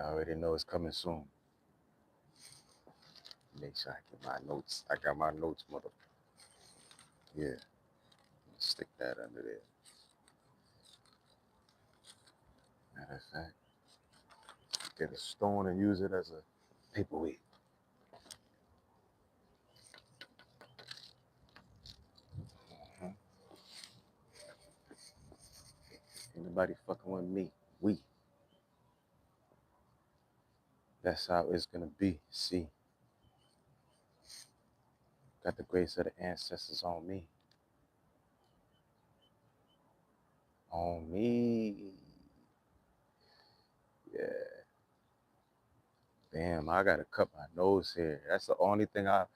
I already know it's coming soon. Make sure I get my notes. I got my notes, mother. Yeah, stick that under there. Matter of fact, get a stone and use it as a paperweight. Mhm. Anybody fucking with me? We. That's how it's gonna be. See, got the grace of the ancestors on me. On me. Yeah. Damn, I gotta cut my nose here. That's the only thing I'm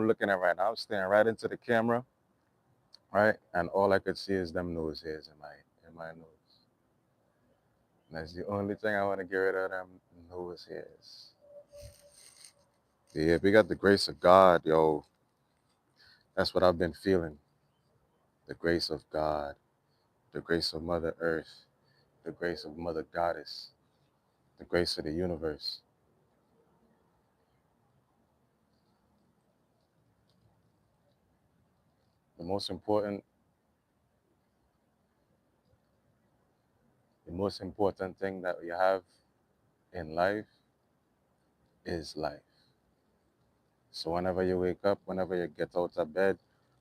looking at right now. I'm staring right into the camera, right? And all I could see is them nose hairs in my nose. And that's the only thing I want to get rid of, them nose hairs. Yeah, we got the grace of God, yo. That's what I've been feeling. The grace of God, the grace of Mother Earth, the grace of Mother Goddess, the grace of the universe. The most important, the most important thing that you have in life is life. So whenever you wake up, whenever you get out of bed,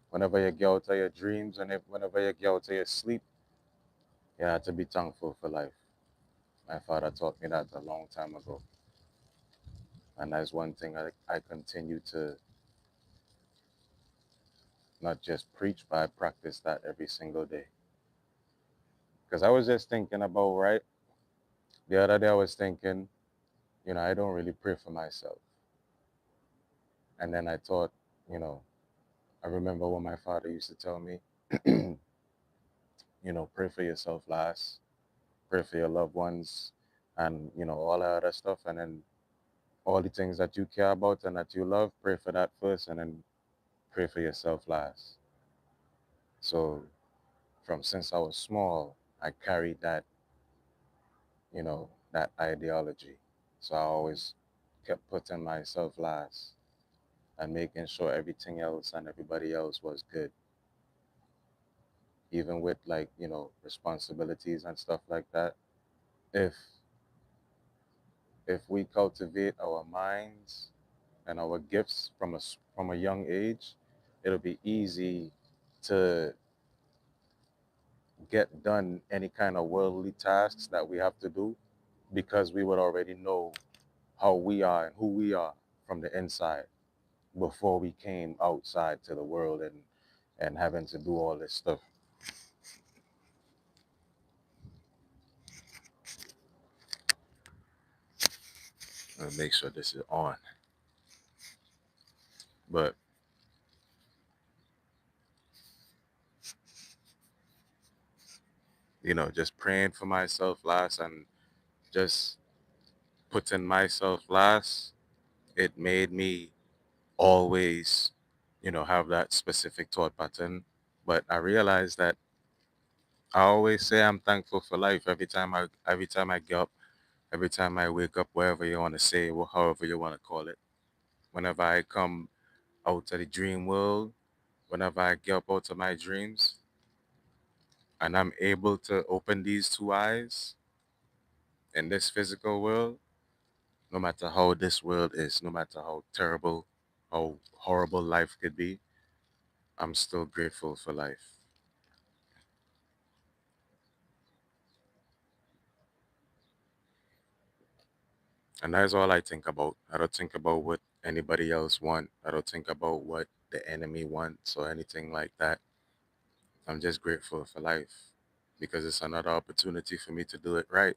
whenever you get out of your dreams, and whenever you get out of your sleep, you have to be thankful for life. My father taught me that a long time ago. And that's one thing I continue to not just preach, but I practice that every single day. Because I was just thinking about, right? The other day I was thinking, I don't really pray for myself. And then I thought, you know, I remember what my father used to tell me, pray for yourself last, pray for your loved ones, and, all that other stuff. And then all the things that you care about and that you love, pray for that first, and then pray for yourself last. So from since I was small, I carried that ideology. So I always kept putting myself last and making sure everything else and everybody else was good, even with like, responsibilities and stuff like that. If we cultivate our minds and our gifts from a young age, it'll be easy to get done any kind of worldly tasks that we have to do because we would already know how we are and who we are from the inside before we came outside to the world and having to do all this stuff. Let me make sure this is on. But just praying for myself last and just putting myself last, it made me always, have that specific thought pattern. But I realized that I always say I'm thankful for life every time I get up, every time I wake up, wherever you want to say, however you want to call it. Whenever I come out of the dream world, whenever I get up out of my dreams, and I'm able to open these two eyes in this physical world, no matter how this world is, no matter how terrible, how horrible life could be, I'm still grateful for life. And that's all I think about. I don't think about what anybody else want. I don't think about what the enemy wants or anything like that. I'm just grateful for life because it's another opportunity for me to do it right.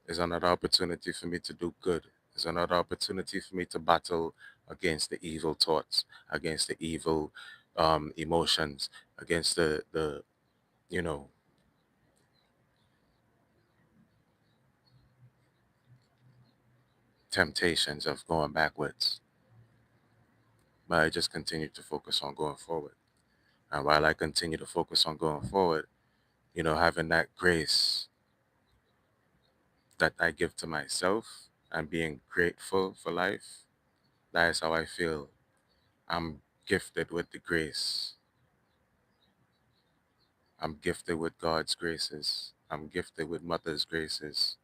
It's another opportunity for me to do good. It's another opportunity for me to battle against the evil thoughts, against the evil emotions, against the you know temptations of going backwards. But I just continue to focus on going forward. And while I continue to focus on going forward, having that grace that I give to myself and being grateful for life, that is how I feel I'm gifted with the grace. I'm gifted with God's graces. I'm gifted with Mother's graces.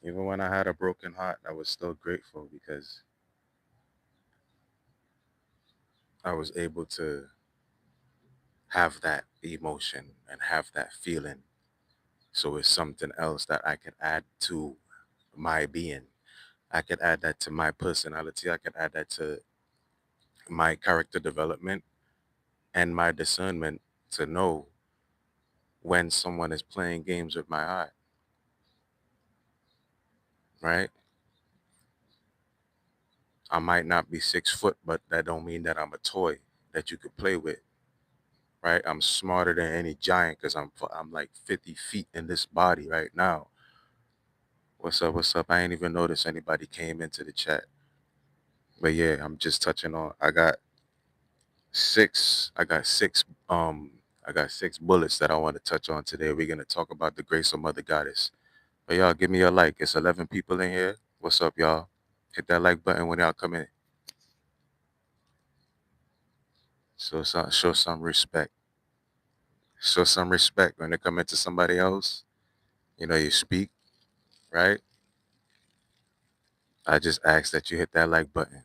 Even when I had a broken heart, I was still grateful because I was able to have that emotion and have that feeling. So it's something else that I can add to my being. I could add that to my personality. I could add that to my character development and my discernment to know when someone is playing games with my heart, right? I might not be 6 foot, but that don't mean that I'm a toy that you could play with, right? I'm smarter than any giant because I'm like 50 feet in this body right now. What's up? What's up? I ain't even noticed anybody came into the chat. But yeah, I'm just touching on. Six. I got six. I got six bullets that I want to touch on today. We're gonna talk about the grace of Mother Goddess. But y'all, give me a like. It's 11 people in here. What's up, y'all? Hit that like button when y'all come in. Show some respect. Show some respect when they come into somebody else. You know, you speak, right? I just ask that you hit that like button.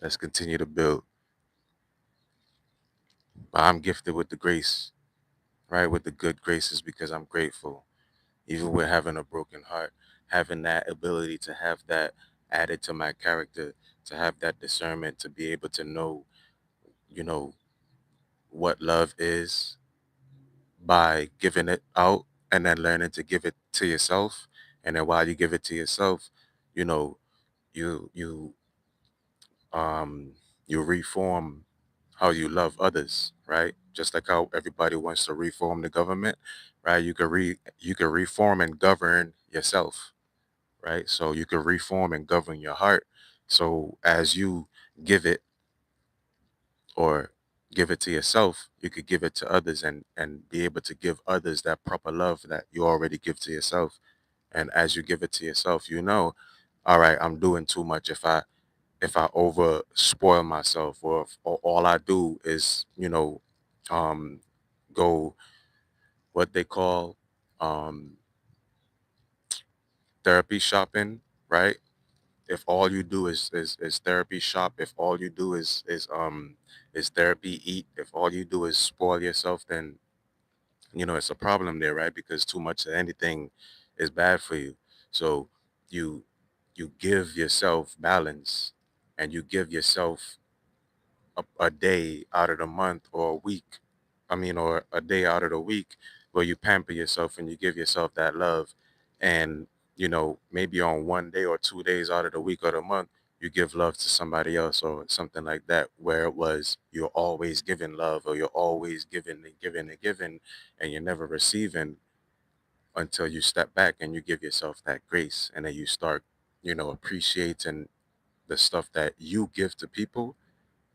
Let's continue to build. I'm gifted with the grace, right? With the good graces because I'm grateful. Even with having a broken heart, having that ability to have that added to my character, to have that discernment, to be able to know, you know, what love is by giving it out and then learning to give it to yourself. And then while you give it to yourself, you know, you um you reform how you love others, right? Just like how everybody wants to reform the government, right? You can reform and govern yourself, right? So you can reform and govern your heart. So as you give it or give it to yourself, you could give it to others and be able to give others that proper love that you already give to yourself. And as you give it to yourself, you know, all right, I'm doing too much if I over spoil myself or all I do is, um go what they call um therapy shopping, right? If all you do is therapy shop, if all you do is therapy eat, if all you do is spoil yourself, then it's a problem there, right? Because too much of anything is bad for you. So you you give yourself balance and you give yourself a day out of the month or a week, or a day out of the week where you pamper yourself and you give yourself that love. And, maybe on one day or 2 days out of the week or the month, you give love to somebody else or something like that, where it was you're always giving love or you're always giving and giving and giving and you're never receiving until you step back and you give yourself that grace and then you start, appreciating the stuff that you give to people.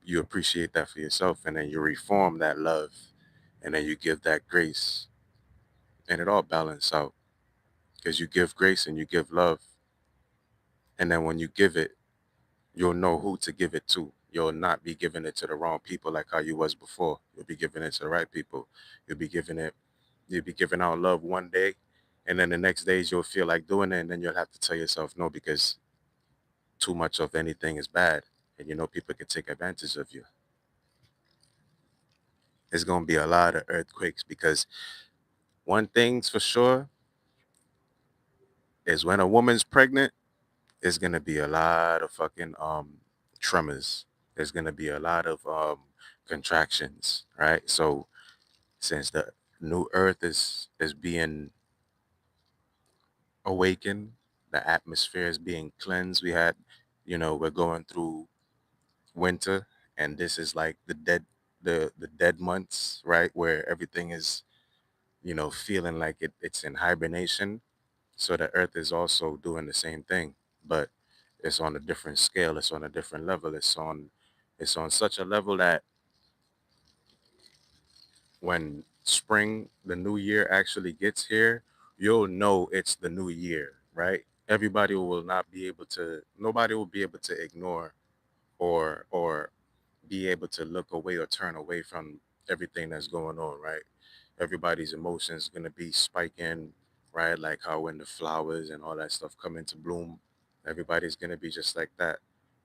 You appreciate that for yourself and then you reform that love and then you give that grace and it all balances out because you give grace and you give love, and then when you give it, you'll know who to give it to. You'll not be giving it to the wrong people like how you was before. You'll be giving it to the right people. You'll be giving out love one day, and then the next days you'll feel like doing it, and then you'll have to tell yourself no because too much of anything is bad, and people can take advantage of you. It's gonna be a lot of earthquakes because one thing's for sure is when a woman's pregnant, it's gonna be a lot of fucking tremors. There's gonna be a lot of contractions, right? So since the new earth is being awakened, the atmosphere is being cleansed. We're going through winter, and this is like the dead months, right? Where everything is, feeling like it's in hibernation. So the earth is also doing the same thing, but it's on a different scale. It's on a different level. It's on It's on such a level that when spring, the new year actually gets here, you'll know it's the new year, right? Everybody will not be able to, nobody will be able to ignore or be able to look away or turn away from everything that's going on, right? Everybody's emotions gonna be spiking, right? Like how when the flowers and all that stuff come into bloom, everybody's gonna be just like that,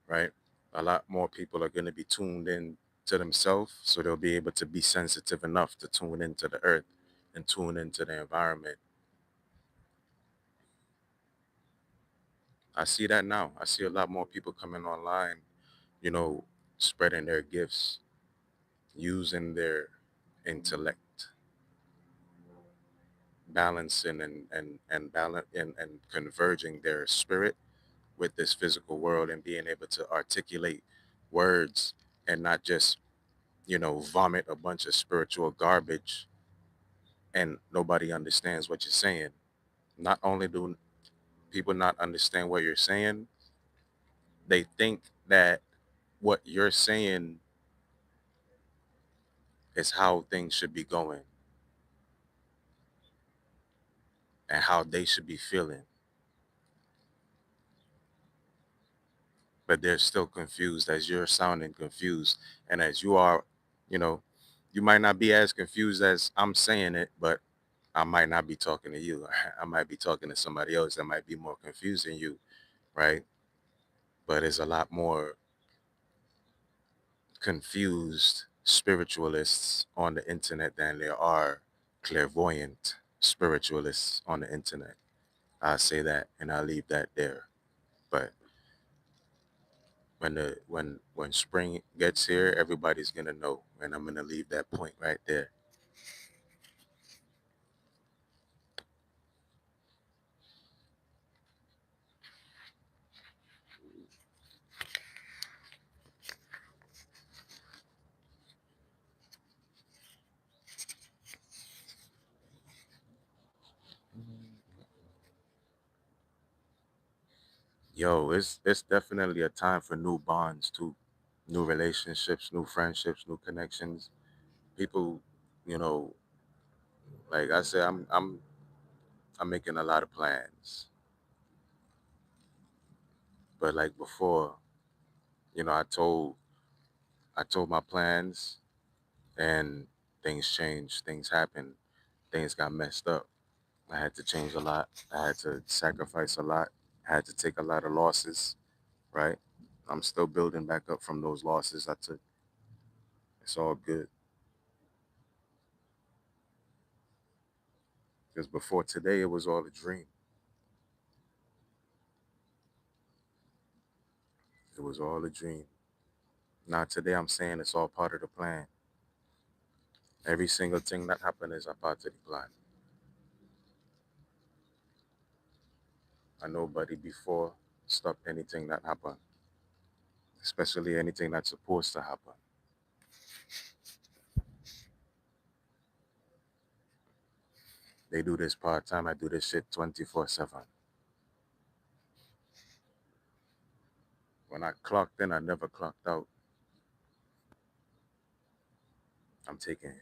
right? A lot more people are gonna be tuned in to themselves, so they'll be able to be sensitive enough to tune into the earth and tune into the environment. I see that now. I see a lot more people coming online, you know, spreading their gifts, using their intellect, balancing and converging their spirit with this physical world and being able to articulate words and not just, vomit a bunch of spiritual garbage and nobody understands what you're saying. Not only do people not understand what you're saying, they think that what you're saying is how things should be going and how they should be feeling. But they're still confused as you're sounding confused. And as you are, you know, you might not be as confused as I'm saying it, but I might not be talking to you. I might be talking to somebody else that might be more confused than you, right? But there's a lot more confused spiritualists on the internet than there are clairvoyant spiritualists on the internet. I say that and I leave that there. But when spring gets here, everybody's gonna know, and I'm gonna leave that point right there. Yo, it's definitely a time for new bonds too, new relationships, new friendships, new connections. People, you know, like I said, I'm making a lot of plans, but like before, you know, I told my plans, and things changed, things happened, things got messed up. I had to change a lot. I had to sacrifice a lot. I had to take a lot of losses, right? I'm still building back up from those losses I took. It's all good. Because before today, it was all a dream. It was all a dream. Now today, I'm saying it's all part of the plan. Every single thing that happened is a part of the plan. And nobody before stopped anything that happened, especially anything that's supposed to happen. They do this part time. I do this shit 24/7. When I clocked in, I never clocked out. I'm taking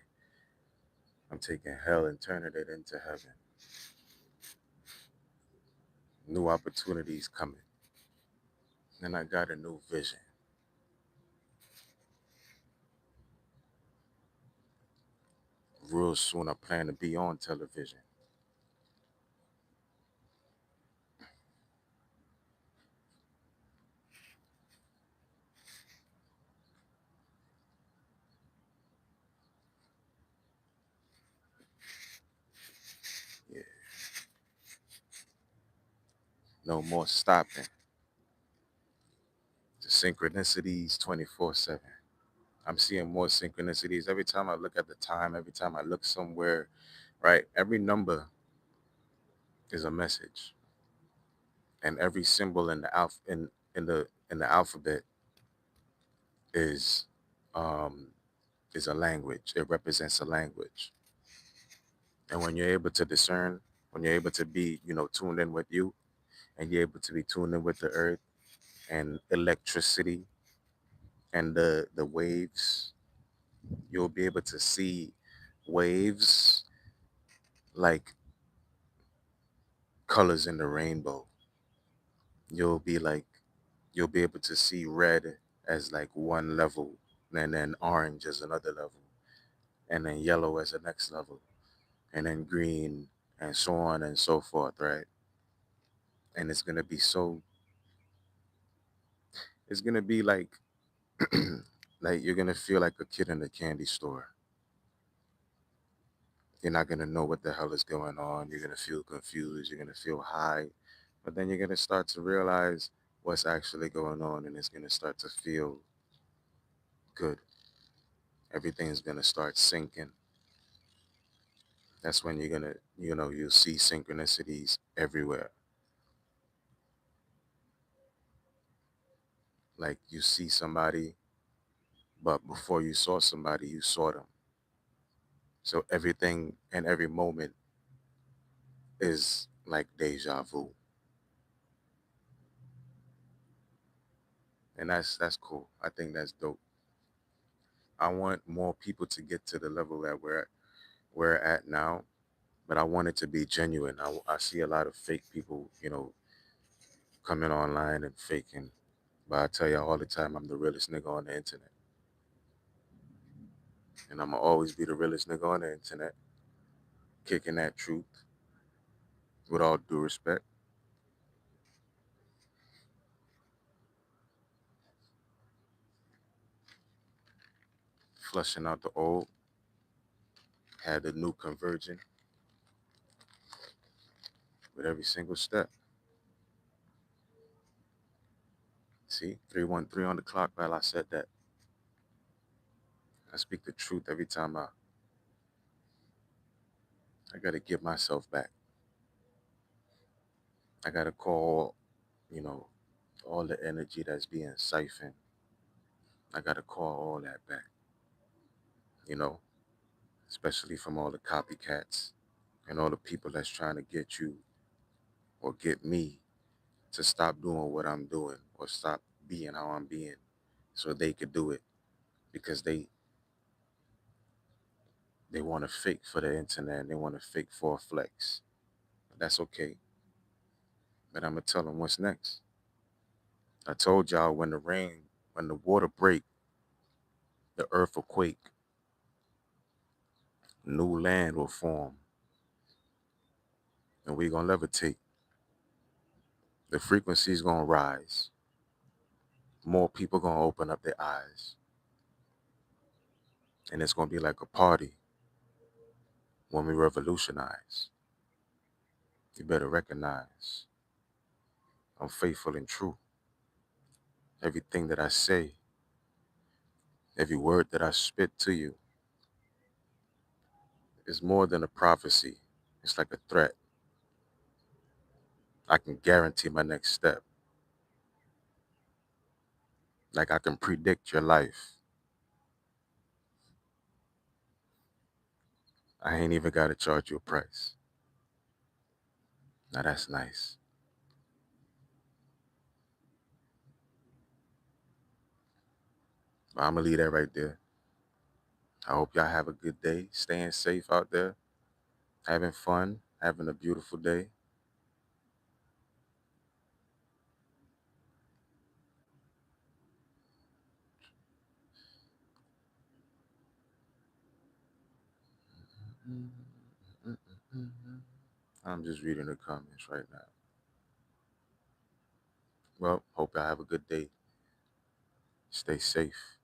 I'm taking hell and turning it into heaven. New opportunities coming. And I got a new vision. Real soon, I plan to be on television. Yeah, no more stopping. The synchronicities 24/7. I'm seeing more synchronicities every time I look at the time, every time I look somewhere, right? Every number is a message, and every symbol in the alphabet is um is a language. It represents a language. And when you're able to discern, when you're able to be, tuned in with you, and you're able to be tuned in with the earth and electricity and the waves, you'll be able to see waves like colors in the rainbow. You'll be like, you'll be able to see red as like one level, and then orange as another level, and then yellow as the next level, and then green, and so on and so forth, right? And it's gonna be so, it's gonna be like, like you're gonna feel like a kid in a candy store. You're not gonna know what the hell is going on. You're gonna feel confused. You're gonna feel high, but then you're gonna start to realize what's actually going on, and it's gonna start to feel good. Everything's gonna start sinking. That's when you're gonna, you'll see synchronicities everywhere. Like you see somebody, but before you saw somebody, you saw them. So everything and every moment is like deja vu, and that's cool. I think that's dope. I want more people to get to the level that we're at now, but I want it to be genuine. I see a lot of fake people, coming online and faking. But I tell you all the time, I'm the realest nigga on the internet, and I'm gonna always be the realest nigga on the internet, kicking that truth with all due respect, flushing out the old, had the new converging with every single step. See, 313 on the clock. While I said that, I speak the truth every time I gotta give myself back. I gotta call, you know, all the energy that's being siphoned. I gotta call all that back, you know, especially from all the copycats and all the people that's trying to get you or get me to stop doing what I'm doing or stop being how I'm being so they could do it because they want to fake for the internet and they want to fake for a flex. That's okay. But I'm gonna tell them what's next. I told y'all when the water break, the earth will quake, new land will form, and we gonna levitate. The frequency's gonna rise. More people gonna open up their eyes, and it's gonna be like a party when we revolutionize. You better recognize I'm faithful and true. Everything that I say, every word that I spit to you is more than a prophecy. It's like a threat. I can guarantee my next step. Like I can predict your life. I ain't even gotta charge you a price. Now that's nice. But I'm gonna leave that right there. I hope y'all have a good day, staying safe out there, having fun, having a beautiful day. I'm just reading the comments right now. Well, hope y'all have a good day. Stay safe.